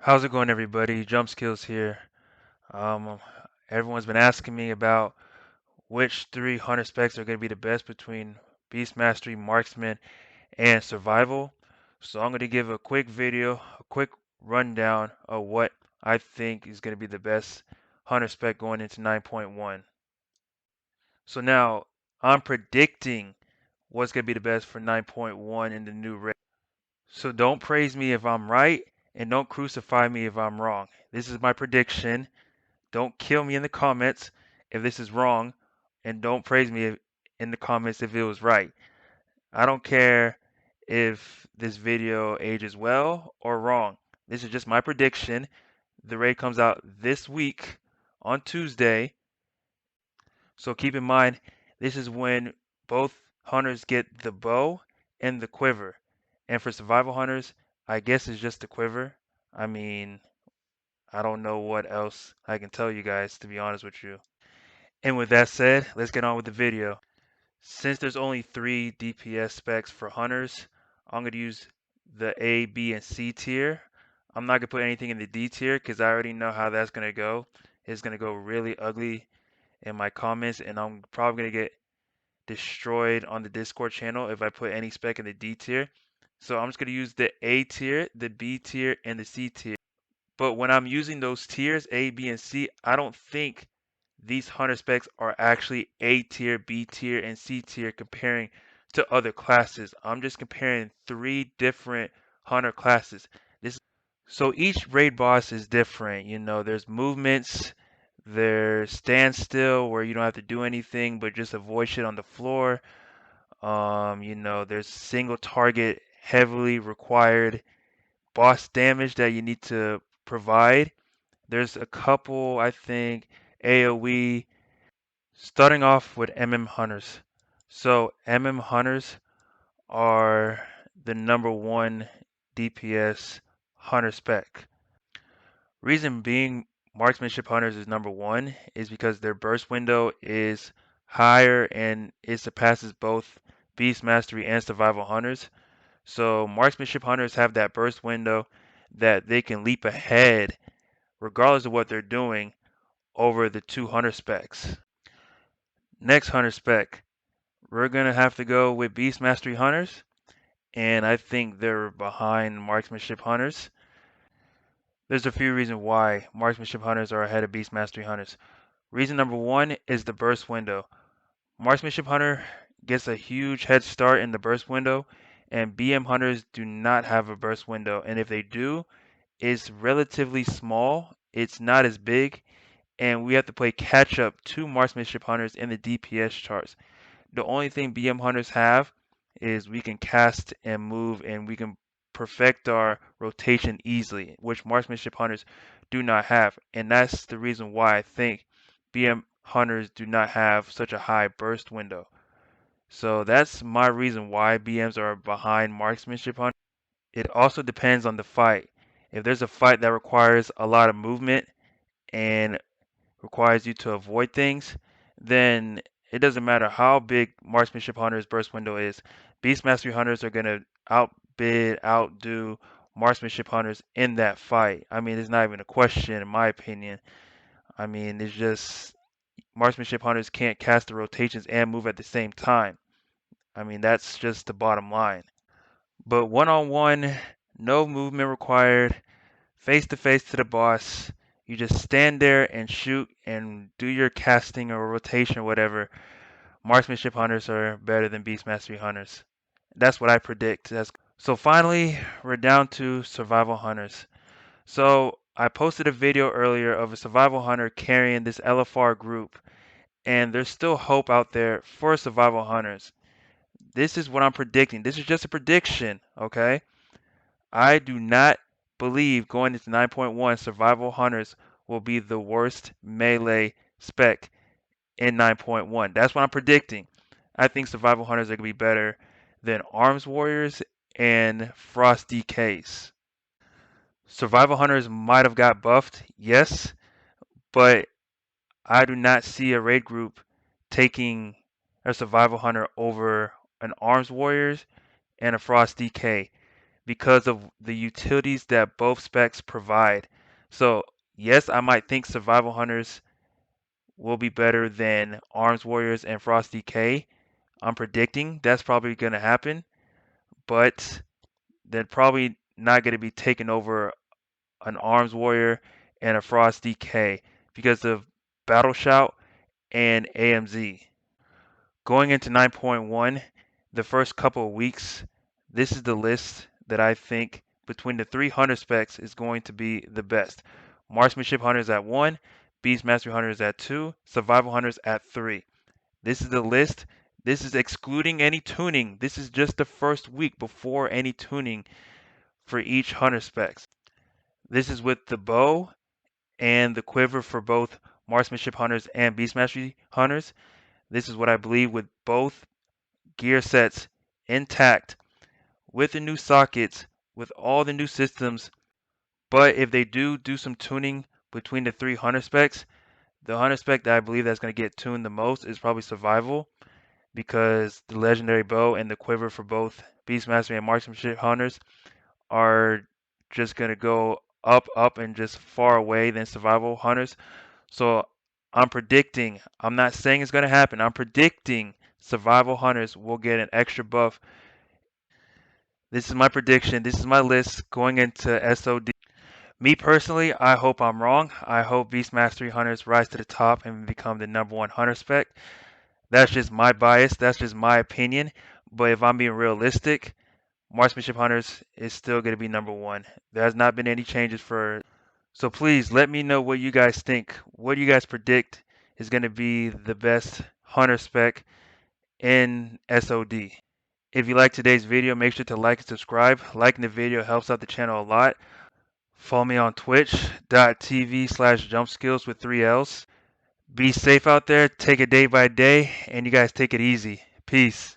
How's it going, everybody? Jump Skills here. Um, Everyone's been asking me about which three hunter specs are going to be the best between Beast Mastery, Marksman, and Survival. So I'm going to give a quick video, a quick rundown of what I think is going to be the best hunter spec going into 9.1. So now I'm predicting what's going to be the best for 9.1 in the new raid. So don't praise me if I'm right, and don't crucify me if I'm wrong. This is my prediction. Don't kill me in the comments if this is wrong, and don't praise me in the comments if it was right. I don't care if this video ages well or wrong. This is just my prediction. The raid comes out this week on Tuesday. So keep in mind, this is when both hunters get the bow and the quiver. And for survival hunters, I guess it's just the quiver. I mean, I don't know what else I can tell you guys, to be honest with you. And with that said, let's get on with the video. Since there's only 3 DPS specs for hunters, I'm going to use the A, B, and C tier. I'm not going to put anything in the D tier because I already know how that's going to go. It's going to go really ugly in my comments, and I'm probably going to get destroyed on the Discord channel if I put any spec in the D tier. So I'm just going to use the A tier, the B tier, and the C tier. But when I'm using those tiers, A, B, and C, I don't think these hunter specs are actually A tier, B tier, and C tier comparing to other classes. I'm just comparing 3 different hunter classes. So each raid boss is different. There's movements, there's standstill where you don't have to do anything but just avoid shit on the floor. There's single target, heavily required boss damage that you need to provide. There's a couple, I think, AoE, starting off with MM Hunters. So MM Hunters are the number 1 DPS hunter spec. Reason being Marksmanship Hunters is number 1 is because their burst window is higher and it surpasses both Beast Mastery and Survival Hunters. So Marksmanship Hunters have that burst window that they can leap ahead regardless of what they're doing over the 2 hunter specs. Next hunter spec, we're going to have to go with Beast Mastery Hunters, and I think they're behind Marksmanship Hunters. There's a few reasons why Marksmanship Hunters are ahead of Beast Mastery Hunters. Reason number 1 is the burst window. Marksmanship Hunter gets a huge head start in the burst window, and BM Hunters do not have a burst window, and if they do, it's relatively small. It's not as big, and we have to play catch up to Marksmanship Hunters in the DPS charts. The only thing BM Hunters have is we can cast and move, and we can perfect our rotation easily, which Marksmanship Hunters do not have. And that's the reason why I think BM Hunters do not have such a high burst window. So that's my reason why BMs are behind Marksmanship Hunters. It also depends on the fight. If there's a fight that requires a lot of movement and requires you to avoid things, then it doesn't matter how big Marksmanship Hunter's burst window is. Beast Mastery Hunters are going to outdo Marksmanship Hunters in that fight. I mean, it's not even a question, in my opinion. I mean, it's just Marksmanship Hunters can't cast the rotations and move at the same time. I mean, that's just the bottom line. But one-on-one, no movement required, face-to-face to the boss. You just stand there and shoot and do your casting or rotation or whatever. Marksmanship Hunters are better than Beast Mastery Hunters. That's what I predict. So finally, we're down to Survival Hunters. So I posted a video earlier of a Survival Hunter carrying this LFR group, and there's still hope out there for Survival Hunters. This is what I'm predicting. This is just a prediction, okay? I do not believe going into 9.1 Survival Hunters will be the worst melee spec in 9.1. That's what I'm predicting. I think Survival Hunters are going to be better than Arms Warriors and Frost DKs. Survival Hunters might have got buffed, yes, but I do not see a raid group taking a Survival Hunter over an Arms Warriors and a Frost DK. because of the utilities that both specs provide. So, yes, I might think Survival Hunters will be better than Arms Warriors and Frost DK. I'm predicting that's probably going to happen, but they're probably not going to be taking over an Arms Warrior and a Frost DK because of Battle Shout and AMZ. Going into 9.1, the first couple of weeks, this is the list that I think between the three hunter specs is going to be the best. Marksmanship Hunters at 1, Beast Mastery Hunters at 2, Survival Hunters at 3. This is the list. This is excluding any tuning. This is just the first week before any tuning for each hunter specs. This is with the bow and the quiver for both Marksmanship Hunters and Beast Mastery Hunters. This is what I believe with both gear sets intact, with the new sockets, with all the new systems. But if they do some tuning between the three hunter specs, the hunter spec that I believe that's going to get tuned the most is probably Survival, because the legendary bow and the quiver for both Beastmaster and Marksmanship Hunters are just going to go up, and just far away than Survival Hunters. So I'm predicting, I'm not saying it's going to happen, I'm predicting Survival Hunters will get an extra buff. This is my prediction. This is my list going into SOD. Me personally, I hope I'm wrong. I hope Beast Mastery Hunters rise to the top and become the #1 hunter spec. That's just my bias. That's just my opinion. But if I'm being realistic, Marksmanship Hunters is still going to be #1. There has not been any changes for. So please let me know what you guys think. What do you guys predict is going to be the best hunter spec in SOD? If you like today's video, make sure to like and subscribe. Liking the video helps out the channel a lot. Follow me on twitch.tv/jumpskills with 3 L's. Be safe out there. Take it day by day, and you guys take it easy. Peace.